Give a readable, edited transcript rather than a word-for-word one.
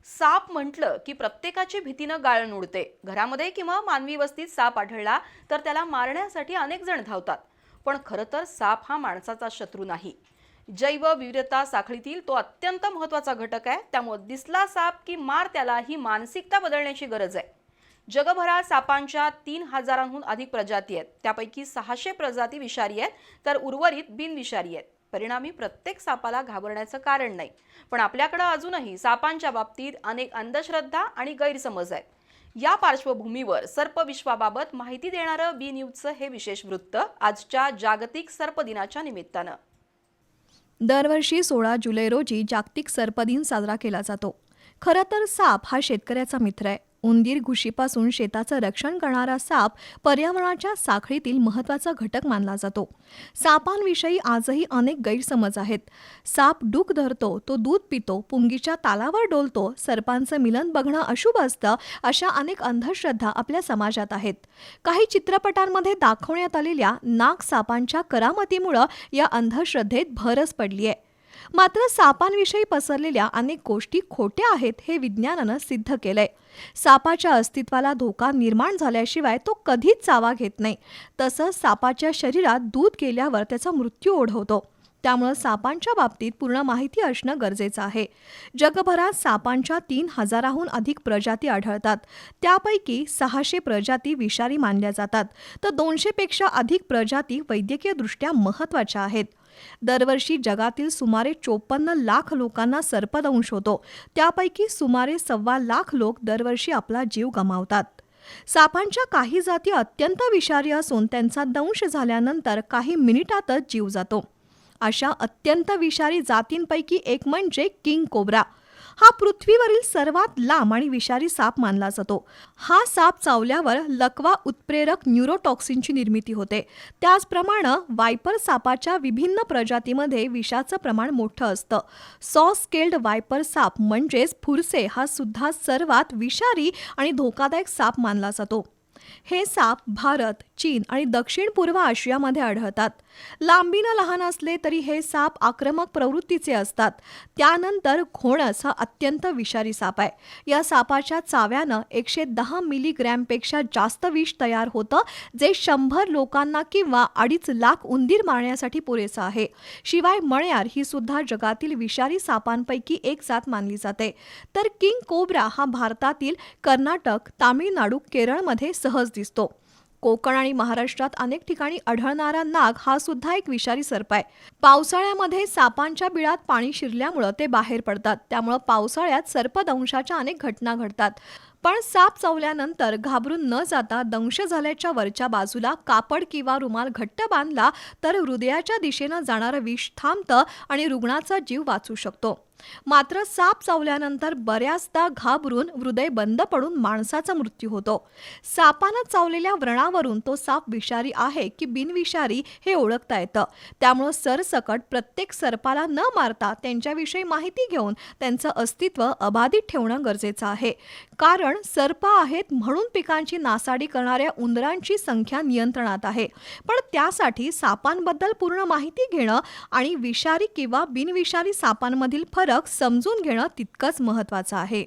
साप म्हटलं की प्रत्येकाची भीतीनं गाळण उडते. घरामध्ये किंवा मानवी वस्तीत साप आढळला तर त्याला मारण्यासाठी अनेक जण धावतात. पण खरं तर साप हा माणसाचा शत्रू नाही. जैवविविधता साखळीतील तो अत्यंत महत्त्वाचा घटक आहे. त्यामुळे दिसला साप की मार त्याला ही मानसिकता बदलण्याची गरज आहे. जगभरात सापांच्या 3,000हून अधिक प्रजाती आहेत. त्यापैकी 600 प्रजाती विषारी आहेत तर उर्वरित बिनविषारी आहेत. परिणामी प्रत्येक सापाला घाबरण्याचं कारण नाही. पण आपल्याकडे अजूनही सापांच्या बाबतीत अनेक अंधश्रद्धा आणि गैरसमज आहेत. या पार्श्वभूमीवर सर्पविश्वाबाबत माहिती देणारं बी न्यूजचं हे विशेष वृत्त आजच्या जागतिक सर्प दिनाच्या निमित्तानं. दरवर्षी 16 जुलै रोजी जागतिक सर्प दिन साजरा केला जातो. खरं तर साप हा शेतकऱ्याचा मित्र आहे. उंदीर घुशीपासून शेताचं रक्षण करणारा साप पर्यावरणाच्या साखळीतील महत्त्वाचा घटक मानला जातो. सापांविषयी आजही अनेक गैरसमज आहेत. साप डूक धरतो, तो दूध पितो, पुंगीच्या तालावर डोलतो, सर्पांचं मिलन बघणं अशुभ असतं, अशा अनेक अंधश्रद्धा आपल्या समाजात आहेत. काही चित्रपटांमध्ये दाखवण्यात आलेल्या नाग सापांच्या करामतीमुळं या अंधश्रद्धेत भरच पडली आहे. मात्र सापांविषयी पसरलेल्या अनेक गोष्टी खोट्या आहेत हे विज्ञानानं सिद्ध केलंय. सापाच्या अस्तित्वाला धोका निर्माण झाल्याशिवाय तो कधीच चावा घेत नाही. तसंच सापाच्या शरीरात दूध गेल्यावर त्याचा मृत्यू ओढवतो. त्यामुळे सापांच्या बाबतीत पूर्ण माहिती असणं गरजेचं आहे. जगभरात सापांच्या 3,000हून अधिक प्रजाती आढळतात. त्यापैकी 600 प्रजाती विषारी मानल्या जातात तर 200 पेक्षा अधिक प्रजाती वैद्यकीयदृष्ट्या महत्त्वाच्या आहेत. दरवर्षी जगातील सुमारे 54 लाख लोकांना सर्पदंश होतो. त्यापैकी सुमारे 1.25 लाख लोक दरवर्षी आपला जीव गमावतात. सापांच्या काही जाती अत्यंत विषारी असून त्यांचा दंश झाल्यानंतर काही मिनिटातच जीव जातो. अशा अत्यंत विषारी जातींपैकी एक म्हणजे किंग कोब्रा. हा पृथ्वीवरील सर्वात लांब आणि विषारी साप मानला जातो. हा साप चावल्यावर लकवा उत्प्रेरक न्यूरोटॉक्सिनची निर्मिती होते. त्याचप्रमाणे वायपर सापाच्या विभिन्न प्रजातीमध्ये विषाचं प्रमाण मोठं असतं. सॉ-स्केल्ड वायपर साप म्हणजेच फुरसे हा सुद्धा सर्वात विषारी आणि धोकादायक साप मानला जातो. हे साप भारत, चीन आणि दक्षिण पूर्व आशियामध्ये आढळतात. लांबीनं लहान असले तरी हे साप आक्रमक प्रवृत्तीचे असतात. त्यानंतर घोणस हा अत्यंत विषारी साप आहे. या सापाच्या चाव्यानं 110 मिलीग्रॅमपेक्षा जास्त विष तयार होतं, जे 100 लोकांना किंवा 2.5 लाख उंदीर मारण्यासाठी पुरेसं आहे. शिवाय मण्यार ही सुद्धा जगातील विषारी सापांपैकी एक जात मानली जाते. तर किंग कोब्रा हा भारतातील कर्नाटक, तामिळनाडू, केरळमध्ये सहज दिसतो. कोकण आणि महाराष्ट्रात अनेक ठिकाणी आढळणारा नाग हा सुद्धा एक विषारी सर्प आहे. पावसाळ्यामध्ये सापांच्या बिळात पाणी शिरल्यामुळं ते बाहेर पडतात. त्यामुळं पावसाळ्यात सर्पदंशाच्या अनेक घटना घडतात. पण साप चावल्यानंतर घाबरून न जाता दंश झाल्याच्या वरच्या बाजूला कापड किंवा रुमाल घट्ट बांधला तर हृदयाच्या दिशेनं जाणारं विष थांबतं आणि रुग्णाचा जीव वाचू शकतो. मात्र साप चावल्यानंतर बऱ्याचदा घाबरून हृदय बंद पडून माणसाचा मृत्यू होतो. सापानं चावलेल्या व्रणावरून तो साप विषारी आहे की बिनविषारी हे ओळखता येतं. त्यामुळं सरसकट प्रत्येक सर्पाला न मारता त्यांच्याविषयी माहिती घेऊन त्यांचं अस्तित्व अबाधित ठेवणं गरजेचं आहे. कारण सर्प आहेत म्हणून पिकांची नासाडी करणाऱ्या उंदरांची संख्या नियंत्रणात आहे. पण त्यासाठी सापांबद्दल पूर्ण माहिती घेणं आणि विषारी किंवा बिनविषारी सापांमधील फरक समजून घेणं तितकंच महत्त्वाचं आहे.